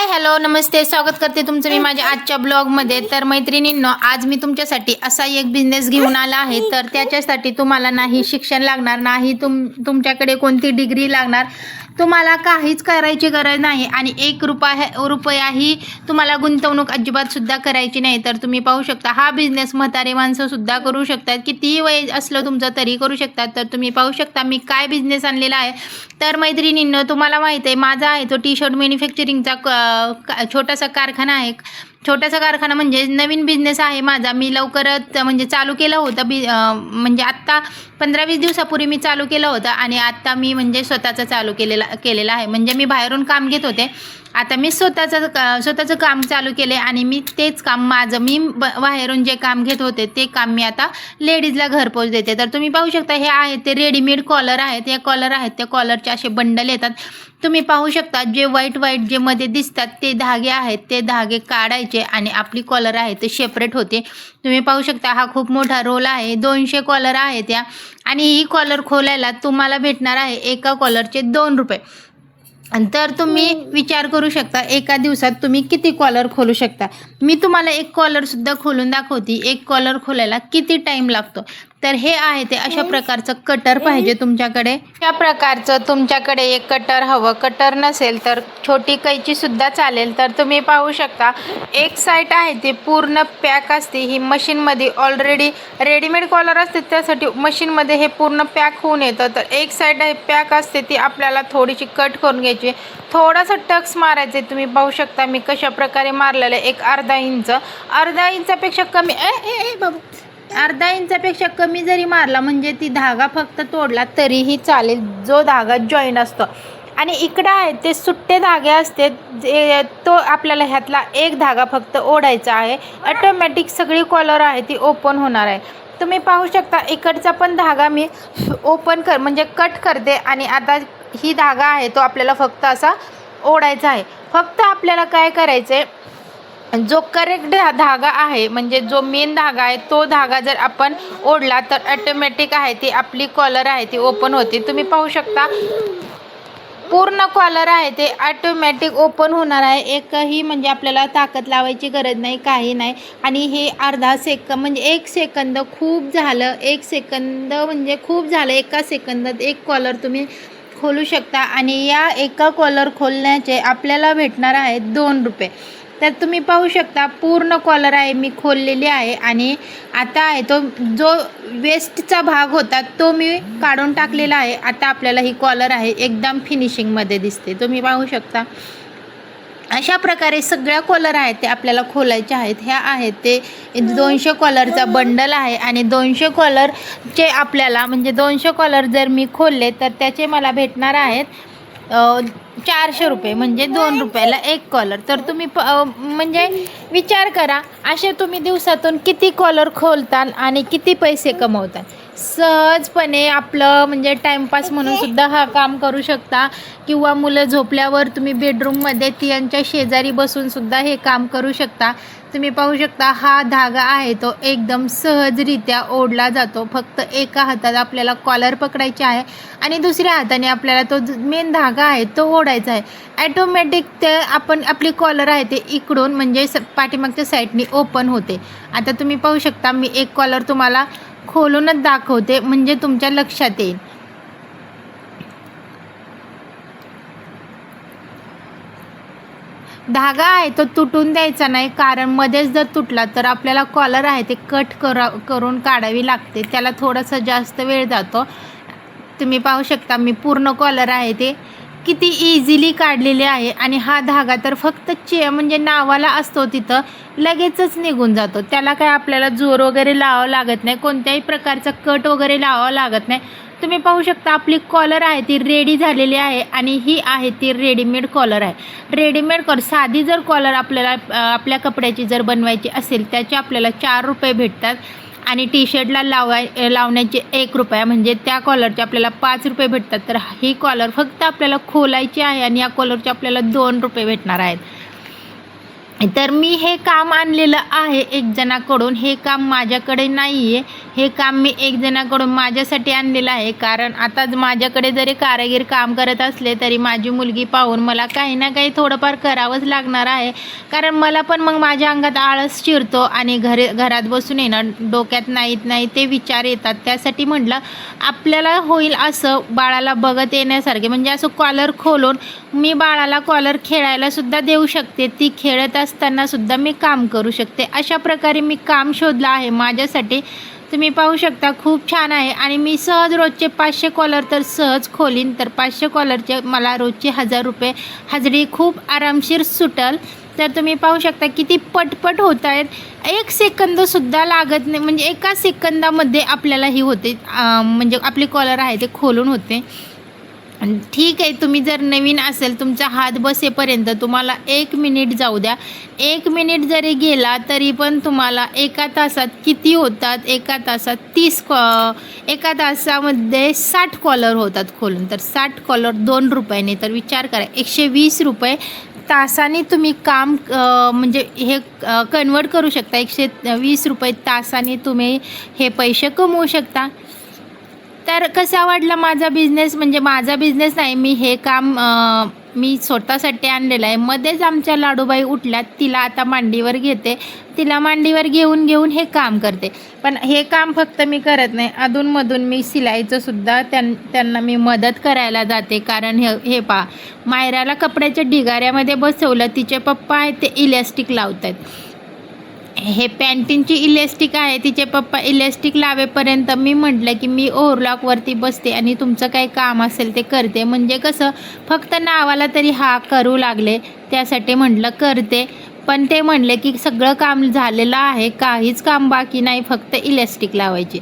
Hi hello नमस्ते, स्वागत करते तुमचं मी माझ्या आजच्या ब्लॉगमध्ये। तर मैत्रिणींनो, आज मी तुमच्यासाठी असा एक बिझनेस घेऊन आला आहे। तर त्याच्यासाठी तुम्हाला नाही शिक्षण लागणार, नाही तुमच्याकडे कोणती डिग्री लागणार, तुम्हाला काहीच करायची गरज नाही आणि एक रुपयाही तुम्हाला गुंतवणूक अजिबात सुद्धा करायची नाही। तर तुम्ही पाहू शकता हा बिझनेस म्हातारे माणसं सुद्धा करू शकतात, कितीही वय असलं तुमचं तरी करू शकतात। तर तुम्ही पाहू शकता मी काय बिझनेस आणलेला आहे। तर मैत्रिणींनो, तुम्हाला माहिती आहे माझा आहे तो टी शर्ट मॅन्युफॅक्चरिंगचा छोटासा कारखाना आहे। छोटासा कारखाना म्हणजे नवीन बिझनेस आहे माझा। मी लवकरच म्हणजे चालू केलं होतं म्हणजे आत्ता 15-20 दिवसापूर्वी मी चालू केलं होतं आणि आत्ता मी म्हणजे स्वतःचं चालू केलेलं आहे। म्हणजे मी बाहेरून काम घेत होते, आता मी स्वतःचं काम चालू केले आणि मी तेच काम मी बाहेरून जे काम घेत होते ते काम मी आता लेडीजला घरपोच देते। तर तुम्ही पाहू शकता हे आहे ते रेडीमेड कॉलर आहेत। हे कॉलर आहेत त्या कॉलरचे असे बंडल येतात। तुम्ही पाहू शकता जे व्हाईट जे मध्ये दिसतात ते धागे आहेत, ते धागे काढायचे आणि आपली कॉलर आहे ते सेपरेट होते। तुम्ही पाहू शकता हा खूप मोठा रोल आहे, 200 कॉलर आहे त्या आणि ही कॉलर खोलायला तुम्हाला भेटणार आहे एका कॉलरचे 2 रुपये। तर तुम्ही विचार करू शकता एका दिवसात तुम्ही किती कॉलर खोलू शकता। मी तुम्हाला एक कॉलर सुद्धा खोलून दाखवते, एक कॉलर खोलायला किती टाइम लागतो। तर हे आहे ते अशा प्रकारचं कटर पाहिजे तुमच्याकडे। अशा प्रकारचं तुमच्याकडे एक कटर हवं, कटर नसेल तर छोटी कैची सुद्धा चालेल। तर तुम्ही पाहू शकता एक साईड आहे ती पूर्ण पॅक असते, ही मशीनमध्ये ऑलरेडी रेडीमेड कॉलर असते त्यासाठी मशीनमध्ये हे पूर्ण पॅक होऊन येतं। तर एक साईड आहे पॅक असते ती आपल्याला थोडीशी कट करून घ्यायची, थोडासा टक्स मारायचे। तुम्ही पाहू शकता मी कशा प्रकारे मारलेलं आहे, एक अर्धा इंचापेक्षा कमी बाबू अर्धा इंचापेक्षा कमी जरी मारला म्हणजे ती धागा फक्त तोडला तरीही चालेल, जो धागा जॉईंट असतो। आणि इकडं आहे ते सुट्टे धागे असते, तो आपल्याला ह्यातला एक धागा फक्त ओढायचा आहे। ऑटोमॅटिक सगळी कॉलर आहे ती ओपन होणार आहे। तुम्ही पाहू शकता इकडचा पण धागा मी म्हणजे कट करते आणि आता ही धागा आहे तो आपल्याला फक्त असा ओढायचा आहे। फक्त आपल्याला काय करायचं आहे, जो करेक्ट धागा आहे म्हणजे जो मेन धागा आहे तो धागा जर आपण ओढला तर ऑटोमॅटिक आहे ती आपली कॉलर आहे ती ओपन होते। तुम्ही पाहू शकता पूर्ण कॉलर आहे ते ऑटोमॅटिक ओपन होणार आहे। एकही म्हणजे आपल्याला ताकद लावायची गरज नाही, काही नाही। आणि हे अर्धा सेकंद म्हणजे 1 सेकंद खूप झालं, 1 सेकंद म्हणजे खूप झालं। एका सेकंदात एक कॉलर तुम्ही खोलू शकता आणि या एका कॉलर खोलण्याचे आपल्याला भेटणार आहे 2 रुपये। तर तुम्ही पाहू शकता पूर्ण कॉलर आहे मी खोललेली आहे आणि आता आहे तो जो वेस्टचा भाग होता तो मी काढून टाकलेला आहे। आता आपल्याला ही कॉलर आहे एकदम फिनिशिंगमध्ये दिसते। तुम्ही पाहू शकता अशा प्रकारे सगळ्या कॉलर आहेत ते आपल्याला खोलायचे आहेत। ह्या आहेत ते 200 कॉलरचा बंडल आहे आणि 200 कॉलरचे आपल्याला म्हणजे 200 कॉलर जर मी खोलले तर त्याचे मला भेटणार आहेत 400 रुपये, म्हणजे 2 रुपयाला एक कॉलर। तर तुम्ही म्हणजे विचार करा असे तुम्ही दिवसातून किती कॉलर खोलताल आणि किती पैसे कमवताल। सहजपणे आपलं म्हणजे टाइमपास म्हणून सुद्धा हा काम करू शकता किंवा मुलं झोपल्यावर तुम्ही बेडरूममध्ये त्यांच्या शेजारी बसून सुद्धा हे काम करू शकता। तुम्ही पाहू शकता हा धागा आहे तो एकदम सहजरित्या ओढला जातो। फक्त एका हातात आपल्याला कॉलर पकडायची आहे आणि दुसऱ्या हाताने आपल्याला तो मेन धागा आहे तो ओढायचा आहे। ॲटोमॅटिक ते आपली कॉलर आहे ते इकडून म्हणजे पाठीमागच्या साईडनी ओपन होते। आता तुम्ही पाहू शकता मी एक कॉलर तुम्हाला खोलूनच दाखवते म्हणजे तुमच्या लक्षात येईल। धागा आहे तो तुटून द्यायचा नाही, कारण मध्येच जर तुटला तर आपल्याला कॉलर आहे ते कट करून काढावी लागते, त्याला थोडासा जास्त वेळ जातो। तुम्ही पाहू शकता मी पूर्ण कॉलर आहे ते किती इझिली काढलेले आहे आणि हा धागा तर फक्त म्हणजे नावाला असतो तिथं लगेचच निघून जातो। त्याला काय आपल्याला जोर वगैरे लावावं लागत नाही, कोणत्याही प्रकारचा कट वगैरे लावावं लागत नाही। तुम्ही पाहू शकता आपली कॉलर आहे ती रेडी झालेली आहे आणि ही आहे ती रेडीमेड कॉलर आहे। रेडीमेड साधी जर कॉलर आपल्याला आपल्या कपड्याची जर बनवायची असेल त्याचे आपल्याला 4 रुपये भेटतात आणि टी शर्टला लावण्याचे 1 रुपया म्हणजे त्या कॉलरचे आपल्याला 5 रुपये भेटतात। तर ही कॉलर फक्त आपल्याला खोलायची आहे आणि या कॉलरचे आपल्याला 2 रुपये भेटणार आहेत। तर मी हे काम आणलेलं आहे एक जणाकडून. हे काम माझ्याकडे नाही आहे, हे काम मी एक जणाकडून माझ्यासाठी आणलेलं आहे. कारण आता माझ्याकडे जरी कारागीर काम करत असले तरी माझी मुलगी पाहून मला काही ना काही थोडंफार करावंच लागणार आहे. कारण मला पण मग माझ्या अंगात आळस शिरतो आणि घरात बसून डोक्यात नाही ते विचार येतात. त्यासाठी म्हटलं आपल्याला होईल असं बाळाला बघत येण्यासारखे, म्हणजे असं कॉलर खोलून मी बाळाला कॉलर खेळायला सुद्धा देऊ शकते. ती खेळत असताना सुद्धा मी काम करू शकते. अशा प्रकारे मी काम शोधलं आहे माझ्यासाठी. तुम्ही पाहू शकता खूप छान आहे. आणि मी सहज रोजचे 500 कॉलर तर सहज खोलीन. तर 500 कॉलरचे मला रोजचे 1000 रुपये हजेरी खूप आरामशीर सुटल. तर तुम्ही पाहू शकता किती पटपट होत आहेत. 1 सेकंदसुद्धा लागत नाही, म्हणजे एका सेकंदामध्ये आपल्याला ही होते, म्हणजे आपली कॉलर आहे ते खोलून होते. ठीक आहे, तुम्ही जर नवीन असेल तुमचा हात बसेपर्यंत तुम्हाला 1 मिनिट जाऊ द्या. 1 मिनिट जरी गेला तरी पण तुम्हाला एका तासात किती होतात, एका तासात एका तासामध्ये 60 कॉलर होतात खोलून. तर 60 कॉलर 2 रुपयाने, तर विचार करा 120 रुपये तासाने तुम्ही काम म्हणजे हे कन्वर्ट करू शकता. 120 रुपये तासाने तुम्ही हे पैसे कमवू शकता. तर कसा वाटला माझा बिझनेस, म्हणजे माझा बिझनेस नाही, मी हे काम मी स्वतःसाठी आणलेलं आहे. मध्येच आमच्या लाडूबाई उठल्यात, तिला आता मांडीवर घेते, तिला मांडीवर घेऊन हे काम करते. पण हे काम फक्त मी करत नाही, अधूनमधून मी सिलाईचं सुद्धा त्यांना मी मदत करायला जाते. कारण हे पहा, मायराला कपड्याच्या ढिगाऱ्यामध्ये बसवलं, तिचे पप्पा आहेत ते इलॅस्टिक लावत आहेत. हे पॅन्टीनची इलॅस्टिक आहे, तिचे पप्पा इलॅस्टिक लावेपर्यंत मी म्हटलं की मी ओव्हरलॉकवरती बसते आणि तुमचं काही काम असेल ते करते. म्हणजे कसं फक्त नावाला तरी हा करू लागले, त्यासाठी म्हटलं करते. पण ते म्हणले की सगळं काम झालेलं आहे, काहीच काम बाकी नाही, फक्त इलॅस्टिक लावायची.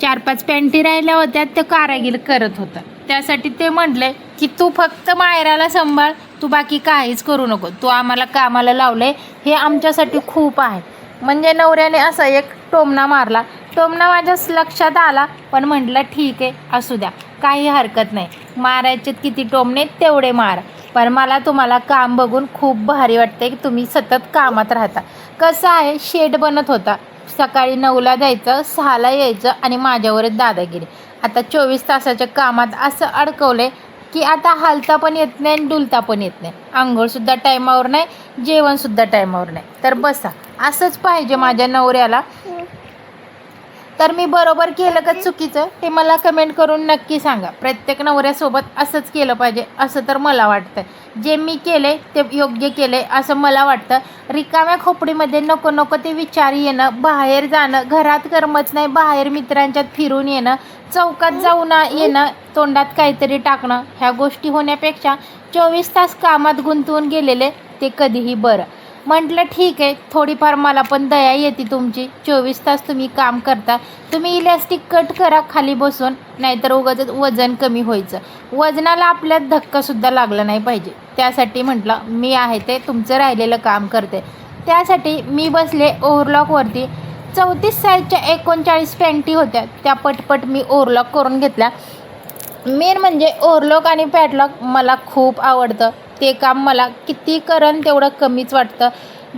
4-5 पॅन्टी राहिल्या होत्या, ते कारागीर करत होता. त्यासाठी ते म्हटले की तू फक्त मायराला सांभाळ, तू बाकी काहीच करू नको, तू आम्हाला कामाला लावले, हे आमच्यासाठी खूप आहे. म्हणजे नवऱ्याने असा एक टोमणा मारला. टोमणा माझ्या लक्षात आला, पण म्हटलं ठीक आहे, असू द्या, काही हरकत नाही, मारायचे किती टोमणे तेवढे मार. पण मला तुम्हाला काम बघून खूप भारी वाटते की तुम्ही सतत कामात राहता. कसं आहे, शेड बनत होता, सकाळी 9ला जायचं, 6ला यायचं आणि माझ्यावरच दादागिरी. आता 24 तासाच्या कामात असं अडकवले की आता हालता पण येत नाही आणि डुलता पण येत नाही. आंघोळसुद्धा टायमावर नाही, जेवणसुद्धा टायमावर नाही. तर बसा, असंच पाहिजे माझ्या नवऱ्याला. तर मी बरोबर केलं का चुकीचं ते मला कमेंट करून नक्की सांगा. प्रत्येक नवऱ्यासोबत असंच केलं पाहिजे असं तर मला वाटतं. जे मी केले ते योग्य केले असं मला वाटतं. रिकाम्या खोपडीमध्ये नको ते विचार येणं, बाहेर जाणं, घरात करमत नाही, बाहेर मित्रांच्यात फिरून येणं, चौकात जाऊन येणं, तोंडात काहीतरी टाकणं, ह्या गोष्टी होण्यापेक्षा 24 तास कामात गुंतवून गेलेले ते कधीही बरं. म्हटलं ठीक आहे, थोडीफार मला पण दया येते तुमची. 24 तास तुम्ही काम करता, तुम्ही इलॅस्टिक कट करा खाली बसून, नाहीतर उगाच वजन कमी व्हायचं. वजनाला आपल्यात धक्कासुद्धा लागला नाही पाहिजे. त्यासाठी म्हटलं मी आहे ते तुमचं राहिलेलं काम करते. त्यासाठी मी बसले ओव्हरलॉकवरती. 34 साईजच्या 39 पॅन्टी होत्या, त्या पटपट मी ओव्हरलॉक करून घेतल्या. मेन म्हणजे ओव्हरलॉक आणि पॅडलॉक मला खूप आवडतं. ते काम मला किती करन तेवढं कमीच वाटतं.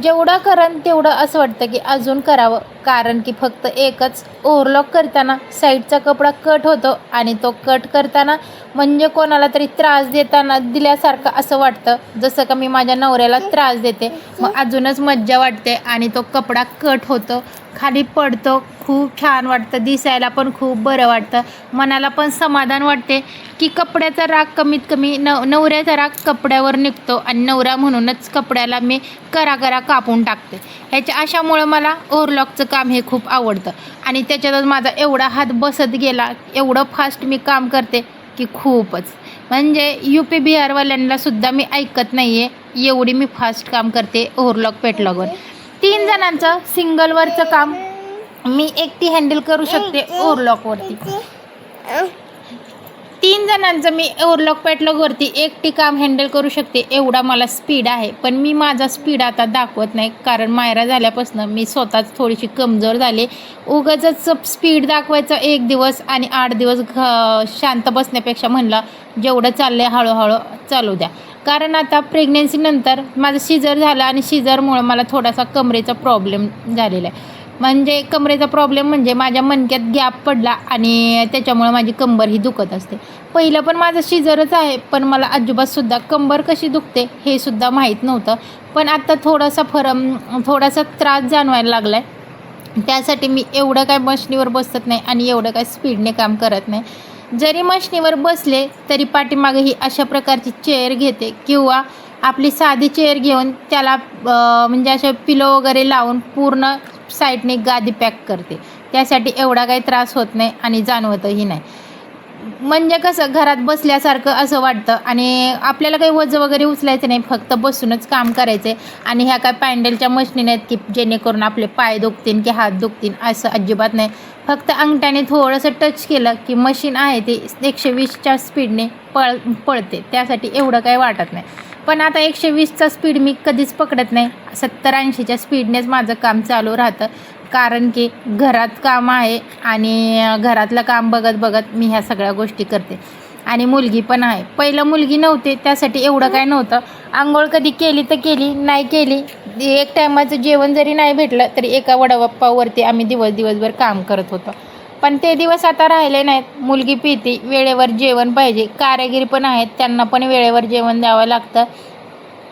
जेवढं करन तेवढं असं वाटतं की अजून करावं. कारण की फक्त एकच, ओव्हरलॉक करताना साईडचा कपडा कट होतो आणि तो कट करताना म्हणजे कोणाला तरी त्रास दिल्यासारखं असं वाटतं, जसं का मी माझ्या नवऱ्याला त्रास देते. मग अजूनच मज्जा वाटते आणि तो कपडा कट होतो, खाली पडतो, खूप छान वाटतं, दिसायला पण खूप बरं वाटतं, मनाला पण समाधान वाटते की कपड्याचा राग कमीत कमी नवऱ्याचा राग कपड्यावर निघतो आणि नवरा म्हणूनच कपड्याला मी करा कापून टाकते. अशामुळं मला ओव्हरलॉकचं काम हे खूप आवडतं. आणि त्याच्यातच माझा एवढा हात बसत गेला, एवढं फास्ट मी काम करते की खूपच, म्हणजे UP बिहारवाल्यांना सुद्धा मी ऐकत नाही आहे, एवढी मी फास्ट काम करते ओव्हरलॉक पेटलॉकवर. 3 जणांचं सिंगलवरचं काम मी एकटी हँडल करू शकते ओव्हरलॉकवरती. 3 जणांचं मी ओव्हरलॉक पेटलॉकवरती एकटी काम हँडल करू शकते, एवढा मला स्पीड आहे. पण मी माझा स्पीड आता दाखवत नाही, कारण मायरा झाल्यापासून मी स्वतःच थोडीशी कमजोर झाले. उगाचच स्पीड दाखवायचं 1 दिवस आणि 8 दिवस शांत बसण्यापेक्षा म्हणलं जेवढं चाललं आहे हळूहळू चालू द्या. कारण आता प्रेग्नेन्सीनंतर माझं सिजर झालं आणि सिजरमुळं मला थोडासा कमरेचा प्रॉब्लेम झालेला आहे. म्हणजे कमरेचा प्रॉब्लेम म्हणजे माझ्या मणक्यात गॅप पडला आणि त्याच्यामुळं माझी कंबर ही दुखत असते. पहिलं पण माझं सिजरच आहे, पण मला अजिबातसुद्धा कंबर कशी दुखते हे सुद्धा माहीत नव्हतं. पण आता थोडासा त्रास जाणवायला लागला आहे. त्यासाठी मी एवढं काय मशनीवर बसत नाही आणि एवढं काय स्पीडने काम करत नाही. जरी मशनीवर बसले तरी पाठीमागे ही अशा प्रकारची चेअर घेते किंवा आपली साधी चेअर घेऊन त्याला म्हणजे अशा पिलो वगैरे लावून पूर्ण साईडने गादी पॅक करते. त्यासाठी एवढा काही त्रास होत नाही आणि जाणवतही नाही. म्हणजे कसं घरात बसल्यासारखं असं वाटतं आणि आपल्याला काही वजन वगैरे उचलायचं नाही, फक्त बसूनच काम करायचं. आणि ह्या काय पॅन्डलच्या मशीन आहेत की जेणेकरून आपले पाय दुखतील की हात दुखतील असं अजिबात नाही. फक्त अंगठ्याने थोडंसं टच केलं की मशीन आहे ते 120च्या स्पीडने पळते. त्यासाठी एवढं काही वाटत नाही. पण आता 120चा स्पीड मी कधीच पकडत नाही. 70-80च्या स्पीडनेच माझं काम चालू राहतं. कारण की घरात काम आहे आणि घरातलं काम बघत बघत मी ह्या सगळ्या गोष्टी करते. आणि मुलगी पण आहे. पहिलं मुलगी नव्हते त्यासाठी एवढं काय नव्हतं. अंघोळ कधी केली तर केली, नाही केली एक टायमाचं जेवण जरी नाही भेटलं तरी एका वडापाववरती आम्ही दिवसभर काम करत होतो. पण ते दिवस आता राहिले नाहीत. मुलगी पिते, वेळेवर जेवण पाहिजे. कारागीर पण आहेत, त्यांना पण वेळेवर जेवण द्यावं लागतं.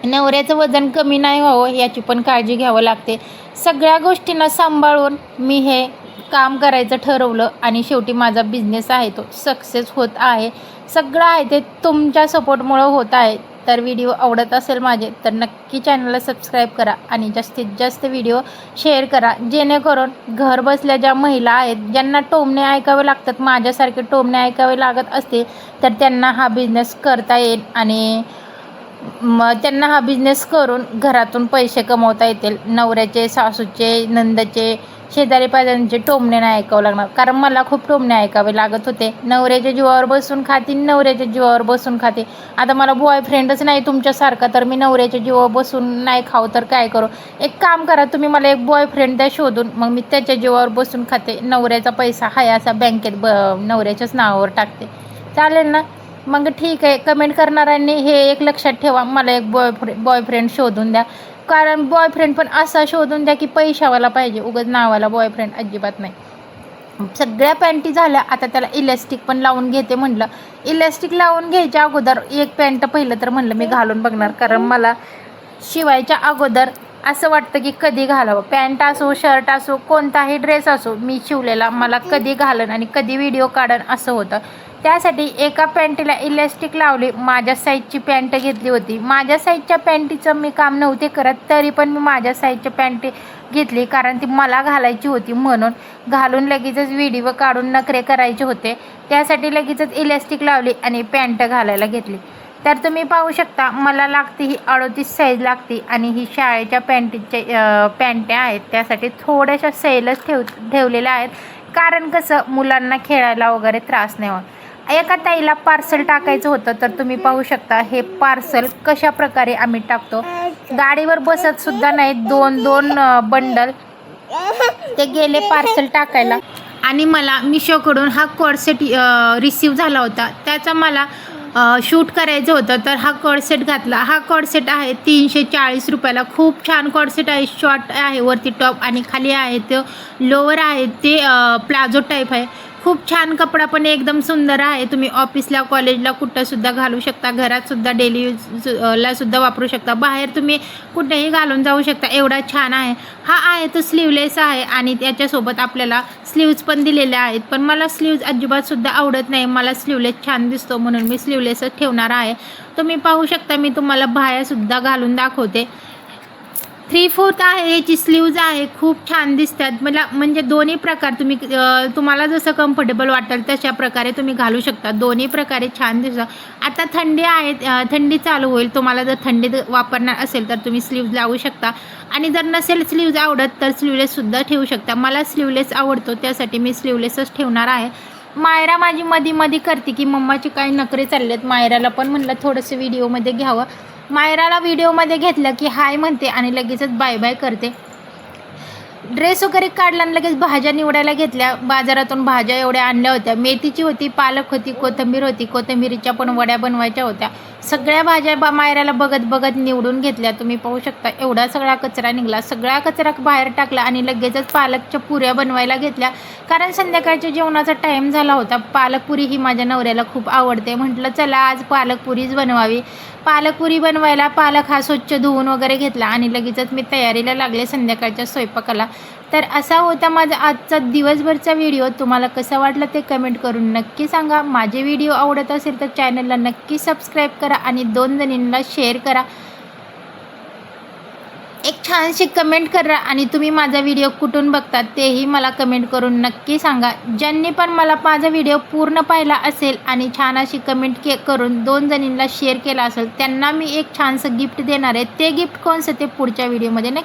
नवऱ्याचं वजन कमी नाही व्हावं याची पण काळजी घ्यावं लागते. सगळ्या गोष्टींना सांभाळून मी हे काम करायचं ठरवलं आणि शेवटी माझा बिझनेस आहे तो सक्सेस होत आहे. सगळं आहे ते तुमच्या सपोर्टमुळं होत आहे. तर व्हिडिओ आवडत असेल माझे तर नक्की चॅनलला सबस्क्राईब करा आणि जास्तीत जास्त व्हिडिओ शेअर करा, जेणेकरून घर बसल्या ज्या महिला आहेत ज्यांना टोमणे ऐकावे लागतात, माझ्यासारखे टोमणे ऐकावे लागत असते तर त्यांना हा बिझनेस करता येईल आणि त्यांना हा बिझनेस करून घरातून पैसे कमवता येतील. नवऱ्याचे, सासूचे, नंदचे, शेजारी पाजाऱ्यांचे टोमणे नाही ऐकावं लागणार. कारण मला खूप टोमणे ऐकावे लागत होते. नवऱ्याच्या जीवावर बसून खाते, नवऱ्याच्या जीवावर बसून खाते. आता मला बॉयफ्रेंडच नाही तुमच्यासारखा, तर मी नवऱ्याच्या जीवावर बसून नाही खाऊ तर काय करू. एक काम करा, तुम्ही मला एक बॉयफ्रेंड द्या शोधून, मग मी त्याच्या जीवावर बसून खाते. नवऱ्याचा पैसा हाय असा बँकेत नवऱ्याच्याच नावावर टाकते. चालेल ना? मग ठीक आहे. कमेंट करणाऱ्यांनी हे एक लक्षात ठेवा, मला एक बॉयफ्रेंड शोधून द्या. कारण बॉयफ्रेंड पण असा शोधून द्या की पैशावाला पाहिजे, उगाच नावाला बॉयफ्रेंड अजिबात नाही. सगळ्या पॅन्टी झाल्या, आता त्याला इलॅस्टिक पण लावून घेते म्हटलं. इलॅस्टिक लावून घ्यायच्या अगोदर एक पॅन्ट पहिलं तर म्हणलं मी घालून बघणार, कारण मला शिवायच्या अगोदर असं वाटतं की कधी घालावं. पॅन्ट असो, शर्ट असो, कोणताही ड्रेस असो मी शिवलेला मला कधी घालन आणि कधी व्हिडिओ काढन असं होतं. त्यासाठी एका पॅन्टीला इलॅस्टिक लावली. माझ्या साईजची पॅन्ट घेतली होती. माझ्या साईजच्या पॅन्टीचं मी काम नव्हते करत, तरी पण मी माझ्या साईजची पॅन्ट घेतली कारण ती मला घालायची होती. म्हणून घालून लगेचच व्हिडिओ काढून नखरे करायचे होते. त्यासाठी लगेचच इलॅस्टिक लावली आणि पॅन्ट घालायला घेतली. तर तुम्ही पाहू शकता मला लागते ही 38 साईज लागते आणि ही शाळेच्या पॅन्ट्या आहेत. त्यासाठी थोड्याशा सैलच ठेवलेल्या आहेत, कारण कसं मुलांना खेळायला वगैरे त्रास नाही होत. एका ताईला पार्सल टाकायचं होतं, तर तुम्ही पाहू शकता हे पार्सल कशा प्रकारे आम्ही टाकतो. गाडीवर बसत सुद्धा नाही, दोन बंडल ते गेले पार्सल टाकायला. आणि मला मिशोकडून हा कॉर्सेट रिसीव झाला होता, त्याचा मला शूट करायचं होतं, तर हा कॉर्सेट घातला. हा कॉर्सेट आहे 340 रुपयाला. खूप छान कॉर्सेट आहे. शॉर्ट आहे वरती टॉप आणि खाली आहे ते लोअर आहे ते प्लाझो टाईप आहे. खूप छान कपडा पण एकदम सुंदर आहे. तुम्ही ऑफिसला, कॉलेजला कुठंसुद्धा घालू शकता. घरातसुद्धा डेली यूजला सुद्धा वापरू शकता. बाहेर तुम्ही कुठेही घालून जाऊ शकता. एवढा छान आहे. हा आहे तो स्लीवलेस आहे आणि त्याच्यासोबत आपल्याला स्लीव्ज पण दिलेल्या आहेत. पण मला स्लीव्ज अजिबातसुद्धा आवडत नाही. मला स्लीवलेस छान दिसतो म्हणून मी स्लीवलेसच ठेवणार आहे. तुम्ही पाहू शकता मी तुम्हाला बाह्यासुद्धा घालून दाखवते. 3/4 आहे याची स्लीव्ज आहे. खूप छान दिसतात मला. म्हणजे दोन्ही प्रकार तुम्हाला जसं कम्फर्टेबल वाटेल तशा प्रकारे तुम्ही घालू शकता. दोन्ही प्रकारे छान दिसतात. आता थंडी आहे, थंडी चालू होईल. तुम्हाला जर थंडीत वापरणार असेल तर तुम्ही स्लीव्ज लावू शकता आणि जर नसेल स्लीव्ज आवडत तर स्लीवलेससुद्धा ठेवू शकता. मला स्लीवलेस आवडतो त्यासाठी मी स्लीवलेसच ठेवणार आहे. मायरा माझी मधी करते की मम्माचे काही नखरे चाललेत. मायराला पण म्हणलं थोडंसं व्हिडिओमध्ये घ्यावं. मायराला व्हिडिओमध्ये घेतलं की हाय म्हणते आणि लगेचच बाय बाय करते. ड्रेस वगैरे काढला आणि लगेच भाज्या निवडायला घेतल्या. बाजारातून भाज्या एवढ्या आणल्या होत्या. मेथीची होती, पालक होती, कोथिंबीर होती. कोथिंबीरीच्या पण वड्या बनवायच्या होत्या. सगळ्या भाज्या मायराला बघत बघत निवडून घेतल्या. तुम्ही पाहू शकता एवढा सगळा कचरा निघाला. सगळा कचरा बाहेर टाकला आणि लगेचच पालकच्या पुऱ्या बनवायला घेतल्या. कारण संध्याकाळच्या जेवणाचा टाईम झाला होता. पालकपुरी ही माझ्या नवऱ्याला खूप आवडते. म्हटलं चला आज पालकपुरीच बनवावी. पालकपुरी बनवायला पालक हा स्वच्छ धुवून वगैरे घेतला आणि लगेचच मी तयारीला लागले संध्याकाळच्या स्वयंपाकाला. तर असा होता माझा आजचा दिवसभरचा व्हिडिओ. तुम्हाला कसा वाटला ते कमेंट करून नक्की सांगा. माझे व्हिडिओ आवडत असेल तर चॅनलला नक्की सबस्क्राईब करा आणि 2 जणींना शेअर करा. एक छानशी कमेंट करा आणि तुम्ही माझा व्हिडिओ कुठून बघता तेही मला कमेंट करून नक्की सांगा. ज्यांनी पण मला माझा व्हिडिओ पूर्ण पाहिला असेल आणि छान अशी कमेंट करून 2 जणींना शेअर केला असेल त्यांना मी एक छानसं गिफ्ट देणार आहे. ते गिफ्ट कोणचं ते पुढच्या व्हिडिओमध्ये नक्की